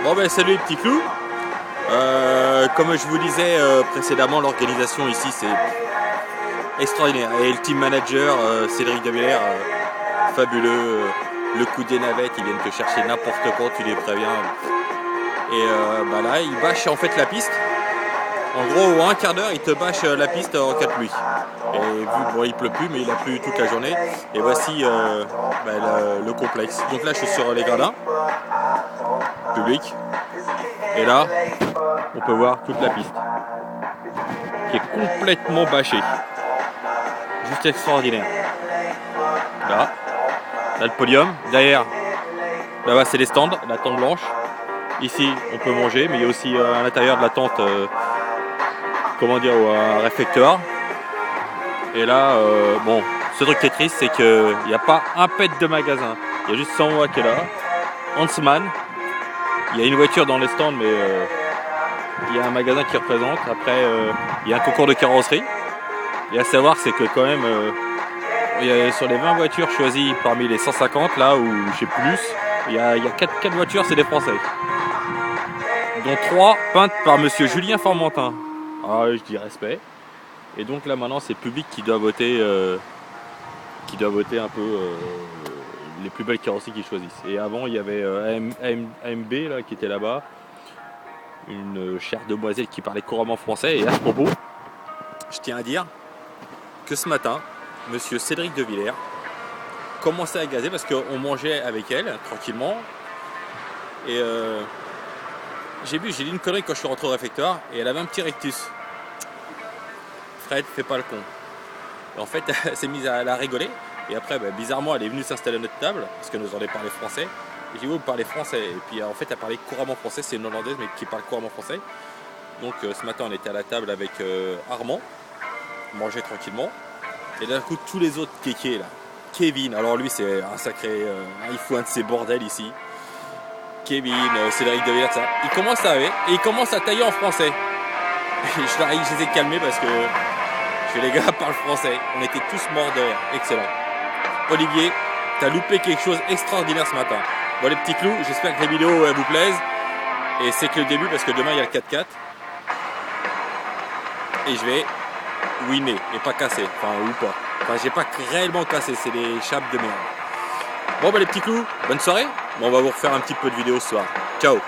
Bon ben salut les petits clous. Comme je vous disais précédemment, l'organisation ici c'est extraordinaire. Et le team manager Cédric de Villers, fabuleux. Le coup des navettes, ils viennent te chercher n'importe quand, tu les préviens. Et bah là, ils bâchent en fait la piste. En gros, en un quart d'heure, ils te bâchent la piste en cas de pluie. Et vu bon, il pleut plus, mais il a plu toute la journée. Et voici bah, le complexe. Donc là, je suis sur les gradins publics. Et là, on peut voir toute la piste qui est complètement bâchée. Juste extraordinaire. Là le podium. Derrière, là-bas, c'est les stands, la tente blanche. Ici, on peut manger, mais il y a aussi à l'intérieur de la tente, comment dire, un réfectoire. Et là, bon, ce truc qui est triste, c'est qu'il n'y a pas un pet de magasin. Il y a juste Sanwa qui est là, Huntsman. Il y a une voiture dans les stands, mais il y a un magasin qui représente. Après, il y a un concours de carrosserie. Et à savoir, c'est que quand même, sur les 20 voitures choisies parmi les 150, là où j'ai plus, il y a 4 voitures, c'est des Français. Dont 3 peintes par monsieur Julien Formentin. Ah, je dis respect. Et donc là maintenant c'est le public qui doit voter un peu les plus belles carrosseries qu'ils choisissent. Et avant il y avait AMB là, qui était là-bas, une chère demoiselle qui parlait couramment français. Et à ce propos, je tiens à dire que ce matin, monsieur Cédric de Villers commençait à gazer parce qu'on mangeait avec elle tranquillement. Et j'ai dit une connerie quand je suis rentré au réfectoire et elle avait un petit rectus. Fred, fais pas le con. Et en fait, elle s'est mise à la rigoler. Et après, bah, bizarrement, elle est venue s'installer à notre table parce que nous en parlé français. Et j'ai dit, vous parlez français. Et puis en fait, elle parlait couramment français. C'est une Hollandaise, mais qui parle couramment français. Donc ce matin, on était à la table avec Armand. On mangeait tranquillement. Et d'un coup, tous les autres kékés là. Kevin, alors lui, c'est un sacré. Il fout un de ses bordels ici. Kevin, Cédric de Villers, ça. Il commence à arriver et il commence à tailler en français. Et je les ai calmés parce que les gars parlent français. On était tous morts de rire. Excellent. Olivier, t'as loupé quelque chose d'extraordinaire ce matin. Bon les petits clous, j'espère que les vidéos vous plaisent. Et c'est que le début parce que demain il y a le 4x4. Et je vais winner et pas casser. Enfin ou pas. Enfin j'ai pas réellement cassé, c'est des chapes de merde. Bon bah les petits clous, bonne soirée. Bon, on va vous refaire un petit peu de vidéo ce soir. Ciao.